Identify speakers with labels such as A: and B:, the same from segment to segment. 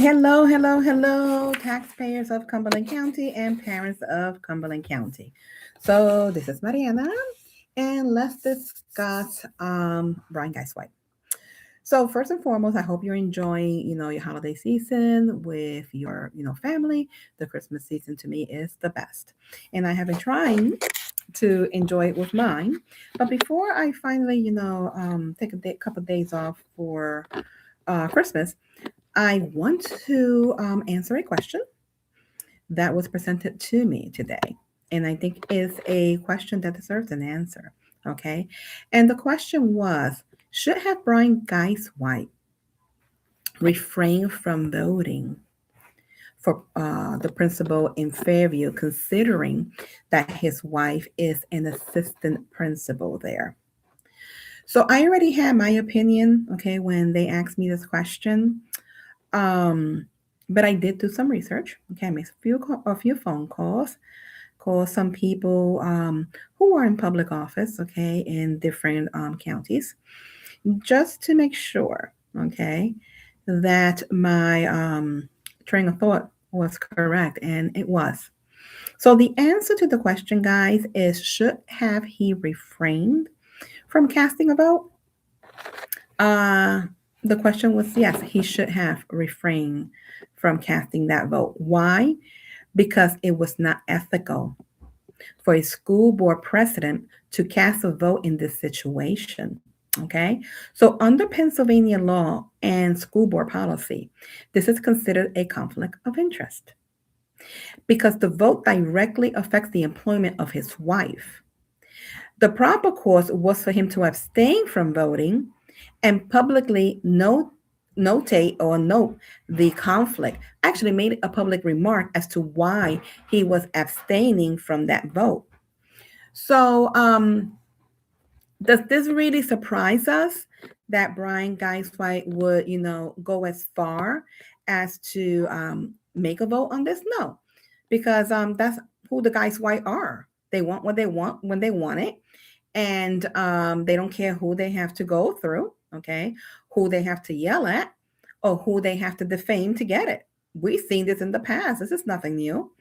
A: Hello, taxpayers of Cumberland County and parents of Cumberland County. So this is Mariana, and let's discuss Brian Guistwhite. So first and foremost, I hope you're enjoying, your holiday season with your, family. The Christmas season to me is the best, and I have been trying to enjoy it with mine. But before I finally, take a couple of days off for Christmas, I want to answer a question that was presented to me today. And I think is a question that deserves an answer. Okay. And the question was, should have Brian Guistwhite refrain from voting for the principal in Fairview, considering that his wife is an assistant principal there? So I already had my opinion, okay, when they asked me this question. Um, but I did do some research. Okay, I made a few phone calls, called some people who are in public office, okay, in different counties, just to make sure, okay, that my train of thought was correct, and it was. So the answer to the question, guys, is should have he refrained from casting a vote? Uh, the question was yes, he should have refrained from casting that vote. Why? Because it was not ethical for a school board president to cast a vote in this situation. Okay, so under Pennsylvania law and school board policy, this is considered a conflict of interest because the vote directly affects the employment of his wife. The proper course was for him to abstain from voting and publicly notate or note the conflict. Actually, made a public remark as to why he was abstaining from that vote. So, does this really surprise us that Brian Guistwhite would, go as far as to make a vote on this? No, because that's who the Guistwhite are. They want what they want when they want it, and they don't care who they have to go through, okay, who they have to yell at, or who they have to defame to get it. We've seen this in the past. This is nothing new.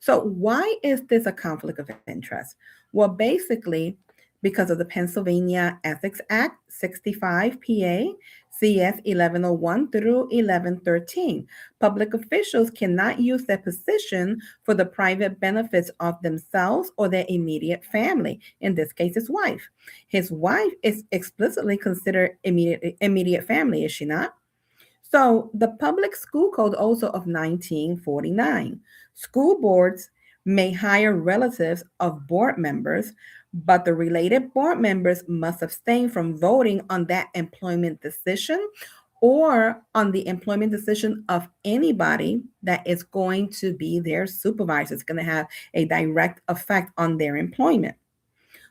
A: So why is this a conflict of interest? Well, basically, because of the Pennsylvania Ethics Act 65 PA CS 1101 through 1113. Public officials cannot use their position for the private benefits of themselves or their immediate family, in this case, his wife. His wife is explicitly considered immediate family, is she not? So, the Public School Code also of 1949. School boards may hire relatives of board members, but the related board members must abstain from voting on that employment decision or on the employment decision of anybody that is going to be their supervisor. It's going to have a direct effect on their employment.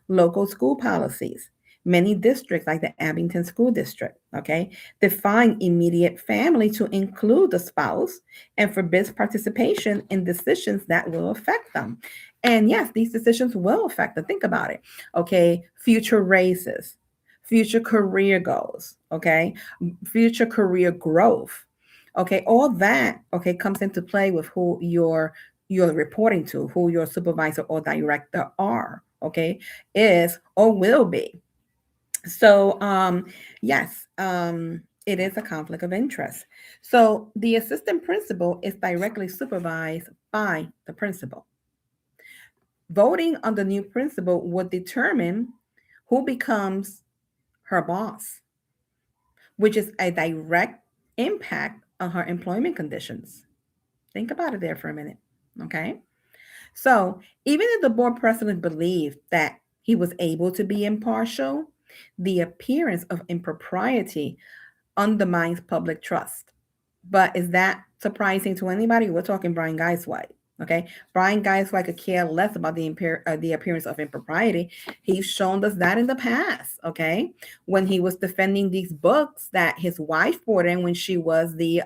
A: Local school policies. Many districts, like the Abington School District, okay, define immediate family to include the spouse and forbids participation in decisions that will affect them. And yes, these decisions will affect them. Think about it. Okay, future raises, future career goals, okay, future career growth. Okay, all that okay comes into play with who you're reporting to, who your supervisor or director are, okay, is or will be. So, yes, it is a conflict of interest. So, the assistant principal is directly supervised by the principal. Voting on the new principal would determine who becomes her boss, which is a direct impact on her employment conditions. Think about it there for a minute. Okay. So, even if the board president believed that he was able to be impartial, the appearance of impropriety undermines public trust. But is that surprising to anybody? We're talking Brian Guistwhite. Okay, Brian Guistwhite could care less about the appearance of impropriety. He's shown us that in the past. Okay, when he was defending these books that his wife brought in when she was the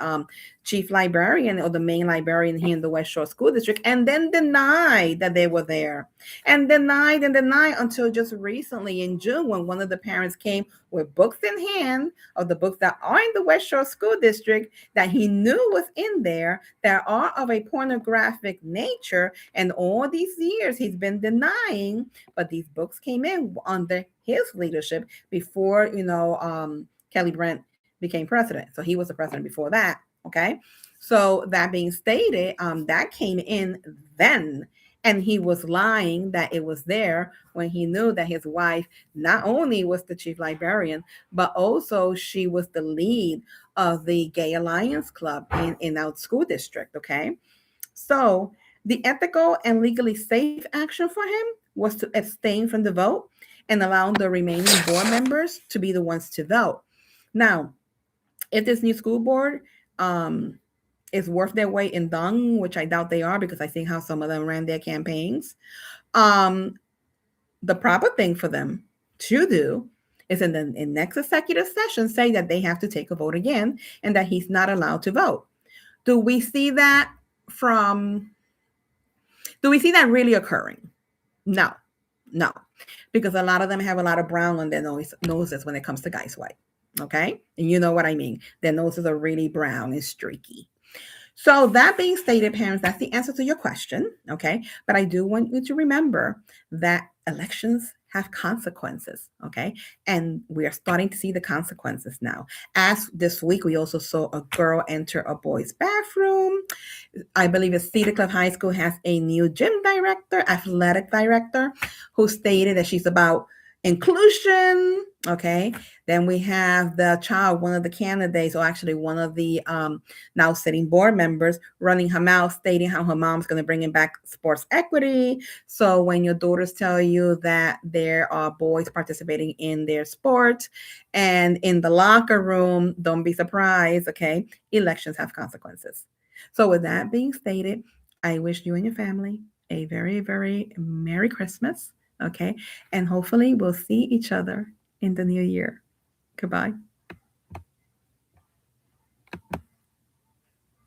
A: chief librarian or the main librarian here in the West Shore School District, and then denied that they were there, and denied until just recently in June when one of the parents came with books in hand of the books that are in the West Shore School District that he knew was in there that are of a pornographic nature. And all these years he's been denying, but these books came in under his leadership before, Kelly Brent became president. So he was the president before that. Okay. So that being stated, that came in then. And he was lying that it was there when he knew that his wife not only was the chief librarian, but also she was the lead of the Gay Alliance Club in our school district. Okay. So the ethical and legally safe action for him was to abstain from the vote and allow the remaining board members to be the ones to vote. Now, if this new school board um, is worth their weight in dung, which I doubt they are because I see how some of them ran their campaigns, um, the proper thing for them to do is in the next executive session say that they have to take a vote again and that he's not allowed to vote. Do we see that from do we see that really occurring? No, no, because a lot of them have a lot of brown on their noses when it comes to Guistwhite. Okay, and you know what I mean. Their noses are really brown and streaky. So that being stated, parents, that's the answer to your question. Okay, but I do want you to remember that elections have consequences. Okay, and we are starting to see the consequences now. As this week, we also saw a girl enter a boy's bathroom. I believe it's Cedar Cliff High School has a new gym director, athletic director, who stated that she's about inclusion. Okay. Then we have the child, one of the candidates, or actually one of the now sitting board members, running her mouth, stating how her mom's going to bring in back sports equity. So when your daughters tell you that there are boys participating in their sports and in the locker room, don't be surprised. Okay. Elections have consequences. So, with that being stated, I wish you and your family a very, very Merry Christmas. Okay. And hopefully, we'll see each other in the new year. Goodbye.